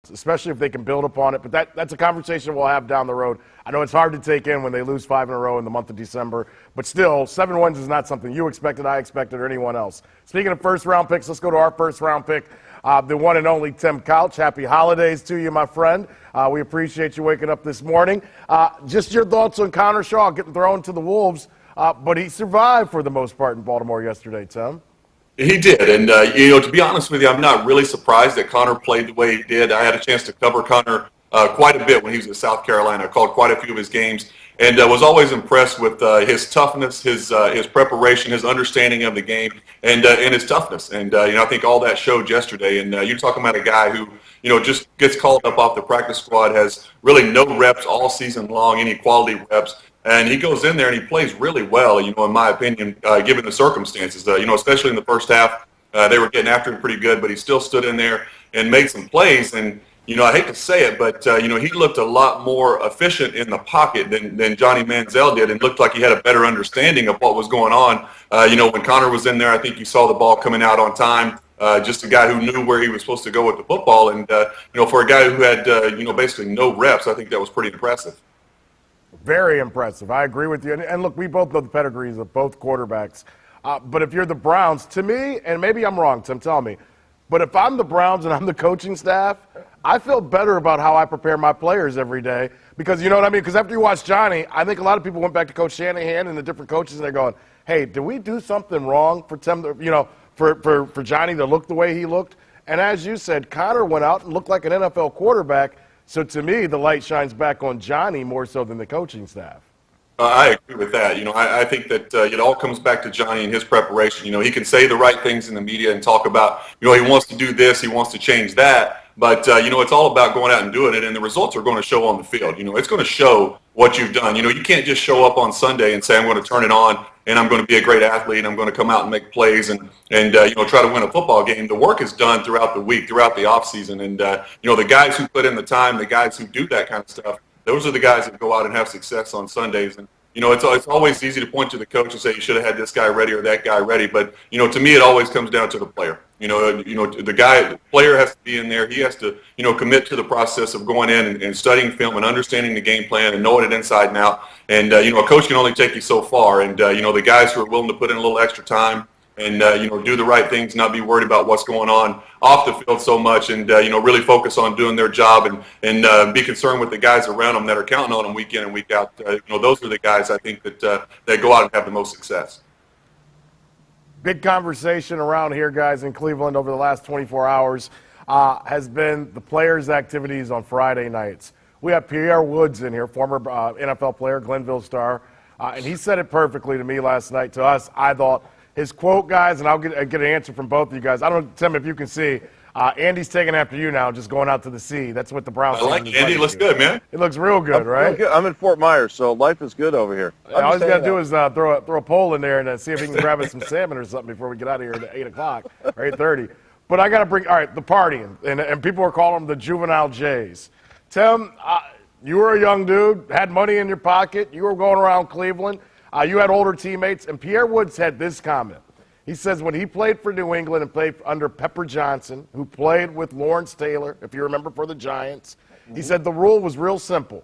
especially if they can build upon it. But that's a conversation we'll have down the road. I know it's hard to take in when they lose 5 in a row in the month of December, but still, 7 wins is not something you expected, I expected, or anyone else. Speaking of first-round picks, let's go to our first-round pick, the one and only Tim Couch. Happy holidays to you, my friend. We appreciate you waking up this morning. Just your thoughts on Connor Shaw getting thrown to the Wolves, but he survived for the most part in Baltimore yesterday, Tim. He did, and to be honest with you, I'm not really surprised that Connor played the way he did. I had a chance to cover Connor quite a bit when he was in South Carolina. I called quite a few of his games, and was always impressed with his toughness, his preparation, his understanding of the game, and his toughness. And I think all that showed yesterday. And you're talking about a guy who just gets called up off the practice squad, has really no reps all season long, any quality reps. And he goes in there and he plays really well, in my opinion, given the circumstances. Especially in the first half, they were getting after him pretty good, but he still stood in there and made some plays. And, I hate to say it, but, he looked a lot more efficient in the pocket than Johnny Manziel did, and looked like he had a better understanding of what was going on. When Connor was in there, I think you saw the ball coming out on time. Just a guy who knew where he was supposed to go with the football. And, for a guy who had, basically no reps, I think that was pretty impressive. Very impressive. I agree with you. And look, we both know the pedigrees of both quarterbacks. But if you're the Browns, to me, and maybe I'm wrong, Tim, tell me, but if I'm the Browns and I'm the coaching staff, I feel better about how I prepare my players every day. Because you know what I mean? Because after you watch Johnny, I think a lot of people went back to Coach Shanahan and the different coaches, and they're going, hey, did we do something wrong for Tim, for Johnny to look the way he looked? And as you said, Connor went out and looked like an NFL quarterback. So to me, the light shines back on Johnny more so than the coaching staff. I agree with that. I think that it all comes back to Johnny and his preparation. He can say the right things in the media and talk about, he wants to do this, he wants to change that. But, it's all about going out and doing it, and the results are going to show on the field. It's going to show what you've done. You can't just show up on Sunday and say, I'm going to turn it on and I'm going to be a great athlete and I'm going to come out and make plays and try to win a football game. The work is done throughout the week, throughout the offseason. And, the guys who put in the time, the guys who do that kind of stuff, those are the guys that go out and have success on Sundays. And, it's always easy to point to the coach and say you should have had this guy ready or that guy ready. But, to me, it always comes down to the player. The player has to be in there. He has to, commit to the process of going in and studying film and understanding the game plan and knowing it inside and out. And, a coach can only take you so far. And, the guys who are willing to put in a little extra time and, do the right things, not be worried about what's going on off the field so much and, really focus on doing their job and be concerned with the guys around them that are counting on them week in and week out. Those are the guys I think that go out and have the most success. Big conversation around here, guys, in Cleveland over the last 24 hours has been the players' activities on Friday nights. We have Pierre Woods in here, former NFL player, Glenville star, and he said it perfectly to me last night. To us, I thought his quote, guys, and I'll get an answer from both of you guys. I don't know, Tim, if you can see. Andy's taking after you now, just going out to the sea. That's what the Browns. I like Andy. Looks good, man. It looks real good, right? Good. I'm in Fort Myers, so life is good over here. All he's got to do is throw a pole in there and see if he can grab us some salmon or something before we get out of here at 8 o'clock or 8:30. But I got to bring, all right, the partying, and people are calling them the juvenile Jays. Tim, you were a young dude, had money in your pocket. You were going around Cleveland. You had older teammates, and Pierre Woods had this comment. He says when he played for New England and played under Pepper Johnson, who played with Lawrence Taylor, if you remember, for the Giants, he said the rule was real simple.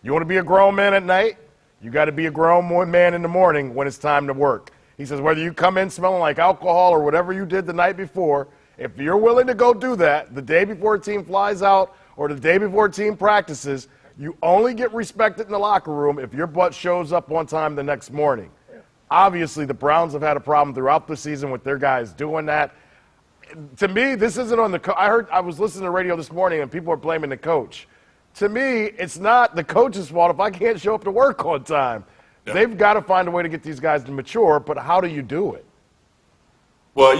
You want to be a grown man at night, you got to be a grown man in the morning when it's time to work. He says whether you come in smelling like alcohol or whatever you did the night before, if you're willing to go do that the day before a team flies out or the day before a team practices, you only get respected in the locker room if your butt shows up on time the next morning. Obviously, the Browns have had a problem throughout the season with their guys doing that. To me, this isn't on the I was listening to the radio this morning, and people are blaming the coach. To me, it's not the coach's fault if I can't show up to work on time. Yeah. They've got to find a way to get these guys to mature, but how do you do it? Well,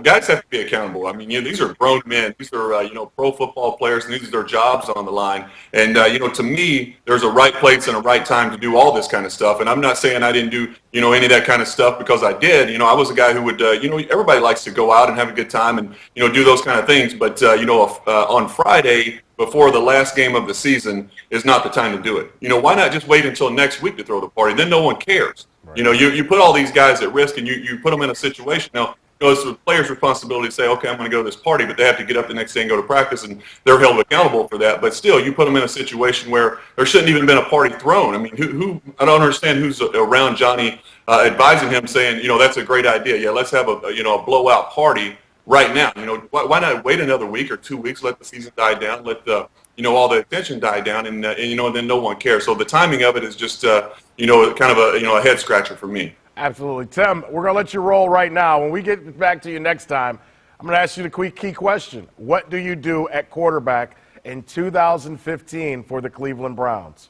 guys have to be accountable. I mean, these are grown men. These are, pro football players, and these are their jobs on the line. And, to me, there's a right place and a right time to do all this kind of stuff. And I'm not saying I didn't do, any of that kind of stuff because I did. I was a guy who would, everybody likes to go out and have a good time and, do those kind of things. But, on Friday, before the last game of the season is not the time to do it. Why not just wait until next week to throw the party? Then no one cares. Right. You put all these guys at risk and you put them in a situation. Now, it's the player's responsibility to say, okay, I'm going to go to this party, but they have to get up the next day and go to practice, and they're held accountable for that. But still, you put them in a situation where there shouldn't even been a party thrown. I mean, I don't understand who's around Johnny advising him, saying, that's a great idea. Yeah, let's have a blowout party right now. Why not wait another week or 2 weeks, let the season die down, let all the attention die down, and then no one cares. So the timing of it is just, kind of a head scratcher for me. Absolutely. Tim, we're going to let you roll right now. When we get back to you next time, I'm going to ask you the key question. What do you do at quarterback in 2015 for the Cleveland Browns?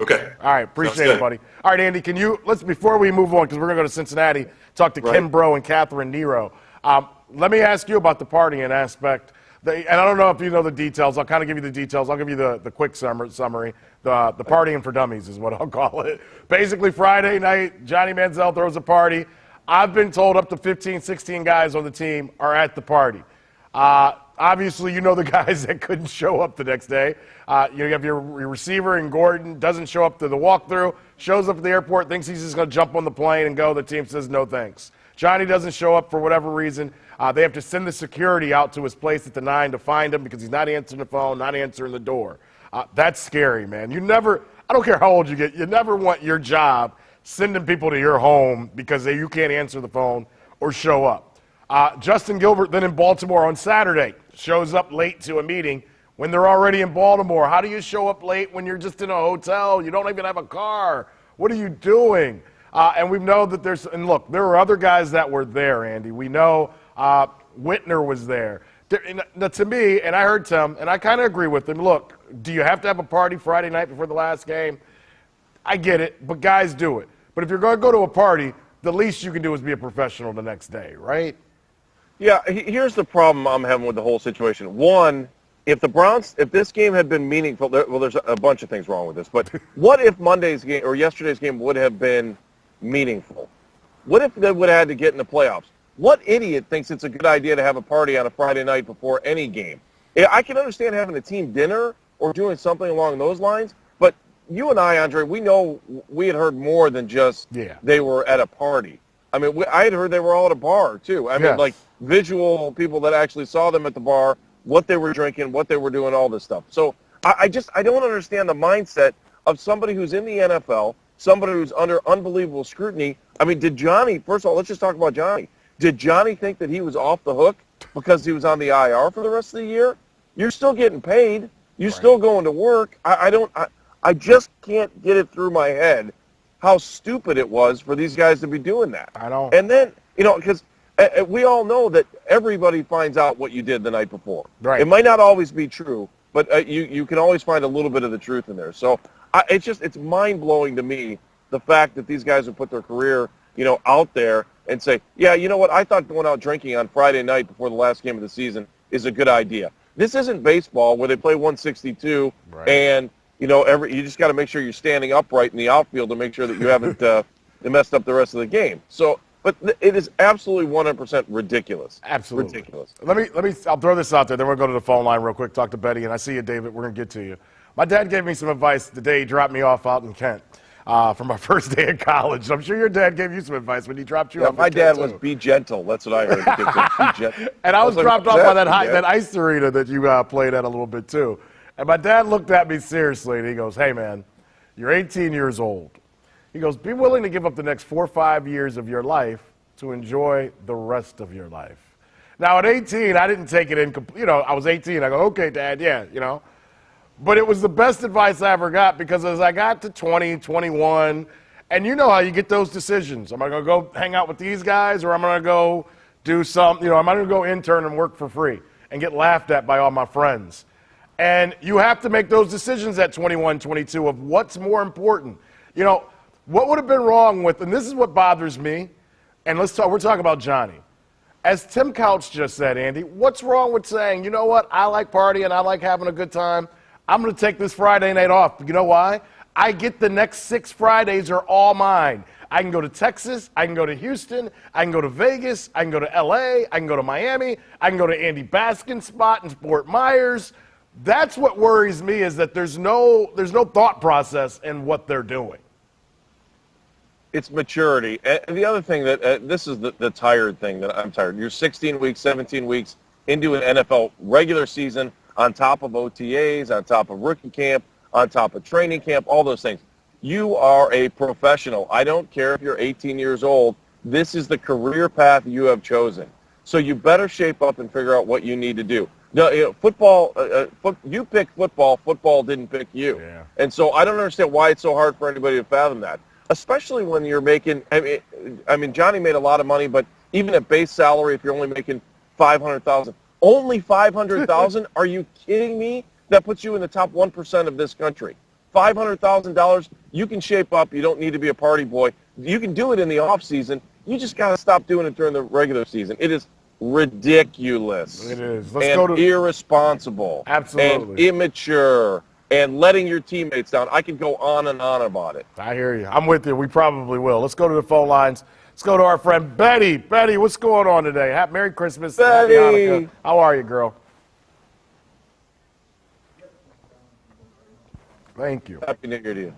Okay. All right. Appreciate it, buddy. All right, Andy, before we move on, because we're going to go to Cincinnati, talk to Kim Bro and Catherine Nero. Let me ask you about the partying aspect. And I don't know if you know the details. I'll kind of give you the details. I'll give you the quick summary. The partying for dummies is what I'll call it. Basically, Friday night, Johnny Manziel throws a party. I've been told up to 15, 16 guys on the team are at the party. Obviously, you know the guys that couldn't show up the next day. You have your receiver in Gordon, doesn't show up to the walkthrough, shows up at the airport, thinks he's just going to jump on the plane and go. The team says no thanks. Johnny doesn't show up for whatever reason. They have to send the security out to his place at the 9 to find him because he's not answering the phone, not answering the door. That's scary, man. I don't care how old you get, you never want your job sending people to your home because you can't answer the phone or show up. Justin Gilbert then in Baltimore on Saturday shows up late to a meeting when they're already in Baltimore. How do you show up late when you're just in a hotel? You don't even have a car. What are you doing? And we know that look, there were other guys that were there, Andy. We know Whitner was there. To me, and I heard Tim, and I kind of agree with him, look, do you have to have a party Friday night before the last game? I get it, but guys do it. But if you're going to go to a party, the least you can do is be a professional the next day, right? Yeah, here's the problem I'm having with the whole situation. One, if this game had been meaningful, there's a bunch of things wrong with this, but what if Monday's game or yesterday's game would have been meaningful? What if they would have had to get in the playoffs? What idiot thinks it's a good idea to have a party on a Friday night before any game? I can understand having a team dinner or doing something along those lines, but you and I, Andre, we know we had heard more than just they were at a party. I mean, I had heard they were all at a bar, too. I mean, like visual people that actually saw them at the bar, what they were drinking, what they were doing, all this stuff. So I don't understand the mindset of somebody who's in the NFL, somebody who's under unbelievable scrutiny. I mean, first of all, let's just talk about Johnny. Did Johnny think that he was off the hook because he was on the IR for the rest of the year? You're still getting paid. You're still going to work. I just can't get it through my head how stupid it was for these guys to be doing that. I know. And then, because we all know that everybody finds out what you did the night before. Right. It might not always be true, but you can always find a little bit of the truth in there. So it's mind-blowing to me, the fact that these guys have put their career, out there and say, yeah, you know what, I thought going out drinking on Friday night before the last game of the season is a good idea. This isn't baseball where they play 162 and, you just got to make sure you're standing upright in the outfield to make sure that you haven't messed up the rest of the game. So, but it is absolutely 100% ridiculous. Absolutely. Ridiculous. I'll throw this out there, then we'll go to the phone line real quick, talk to Betty, and I see you, David. We're going to get to you. My dad gave me some advice the day he dropped me off out in Kent. For my first day of college. I'm sure your dad gave you some advice when he dropped you off. My dad was be gentle. That's what I heard. Be gentle. And I was dropped off by that ice arena that you played at a little bit too. And my dad looked at me seriously and he goes, hey man, you're 18 years old. He goes, be willing to give up the next 4 or 5 years of your life to enjoy the rest of your life. Now at 18, I didn't take it in, I was 18. I go, okay, Dad, yeah, But it was the best advice I ever got because as I got to 20, 21, and you know how you get those decisions. Am I going to go hang out with these guys or am I going to go do something, am I going to go intern and work for free and get laughed at by all my friends? And you have to make those decisions at 21, 22 of what's more important. What would have been wrong with, and this is what bothers me, and we're talking about Johnny. As Tim Couch just said, Andy, what's wrong with saying, you know what, I like partying, I like having a good time. I'm going to take this Friday night off. You know why? I get the next 6 Fridays are all mine. I can go to Texas. I can go to Houston. I can go to Vegas. I can go to L.A. I can go to Miami. I can go to Andy Baskin's spot in Fort Myers. That's what worries me, is that there's no thought process in what they're doing. It's maturity. And the other thing that this is the tired thing that I'm tired. You're 16 weeks, 17 weeks into an NFL regular season on top of OTAs, on top of rookie camp, on top of training camp, all those things. You are a professional. I don't care if you're 18 years old. This is the career path you have chosen. So you better shape up and figure out what you need to do. No, football, you picked football. Football didn't pick you. Yeah. And so I don't understand why it's so hard for anybody to fathom that. Especially when you're making, I mean, Johnny made a lot of money, but even at base salary, if you're only making $500,000, only $500,000? Are you kidding me? That puts you in the top 1% of this country. $500,000, you can shape up. You don't need to be a party boy. You can do it in the off season. You just got to stop doing it during the regular season. It is ridiculous. It is. Irresponsible. Absolutely. And immature. And letting your teammates down. I could go on and on about it. I hear you. I'm with you. We probably will. Let's go to the phone lines. Let's go to our friend Betty. Betty, what's going on today? Merry Christmas. Betty. Happy Hanukkah. How are you, girl? Thank you. Happy New Year to you.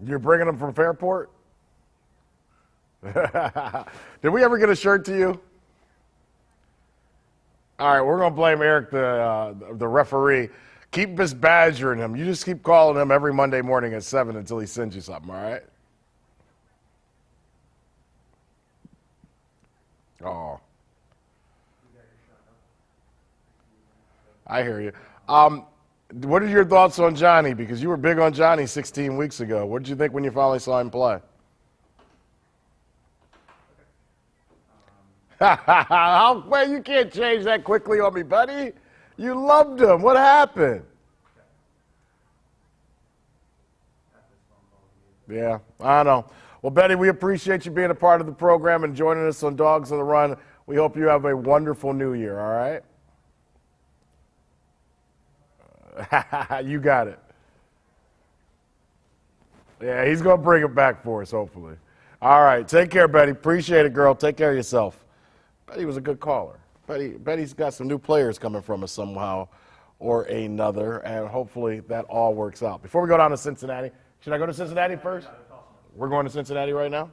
You're bringing them from Fairport? Did we ever get a shirt to you? All right, we're going to blame Eric, the referee. Keep just badgering him. You just keep calling him every Monday morning at 7 until he sends you something, all right? Oh. I hear you. What are your thoughts on Johnny? Because you were big on Johnny 16 weeks ago. What did you think when you finally saw him play? Well, you can't change that quickly on me, buddy. You loved him. What happened? Yeah, I know. Well, Betty, we appreciate you being a part of the program and joining us on Dogs on the Run. We hope you have a wonderful new year, all right? You got it. Yeah, he's going to bring it back for us, hopefully. All right, take care, Betty. Appreciate it, girl. Take care of yourself. Betty was a good caller. Betty's got some new players coming from us somehow or another, and hopefully that all works out. Before we go down to Cincinnati, should I go to Cincinnati first? We're going to Cincinnati right now?